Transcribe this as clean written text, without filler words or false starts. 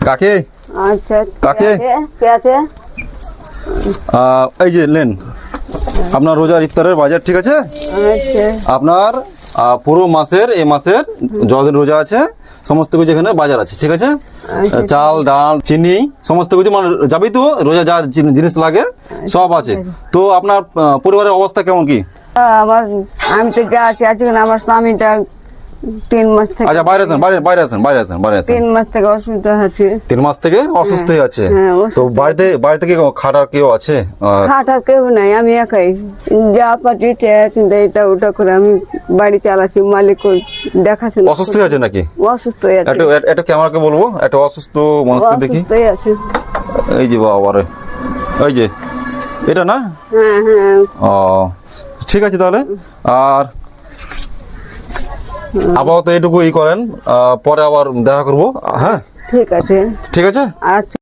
কাকে আচ্ছা কাকে? কে আছে? এই যে নেন আপনার রোজার ইফতারের বাজার, ঠিক আছে? আচ্ছা আপনার পুরো মাসের এই মাসের যতদিন রোজা আছে সমস্ত কিছু এখানে বাজার আছে, ঠিক আছে? চাল ডাল চিনি সমস্ত কিছু মানে যাবেই তো, রোজা যা জিনিস লাগে সব আছে। তো আপনার পরিবারের অবস্থা কেমন কি? আবার আমি তো যা আছি আছি না, আমার স্বামীটা 3 মাস থেকে আচ্ছা বাইরে আছেন, বাইরে আছেন 3 মাস থেকে অসুস্থ আছে। 3 মাস থেকে অসুস্থ হয়ে আছে। হ্যাঁ, অসুস্থ। তো বাড়িতে কি খাটার কেউ আছে? খাটার কেউ নাই, আমি একাই যা পাটি চিন্তা এটা ওটা করে আমি বাড়ি চালাচ্ছি, মালিক দেখাশোনা অসুস্থ হয়ে আছে নাকি? অসুস্থ হয়ে আছে। এটা ক্যামেরাকে বলবো, একটা অসুস্থ মানুষকে দেখি। অসুস্থ হয়ে আছে। এই যে বাবা রে, এই যে এটা না? হ্যাঁ হ্যাঁ ও ঠিক আছে তাহলে। আর আপাতত এটুকু করেন, পরে আবার দেখা করবো। হ্যাঁ ঠিক আছে। ঠিক আছে। আচ্ছা।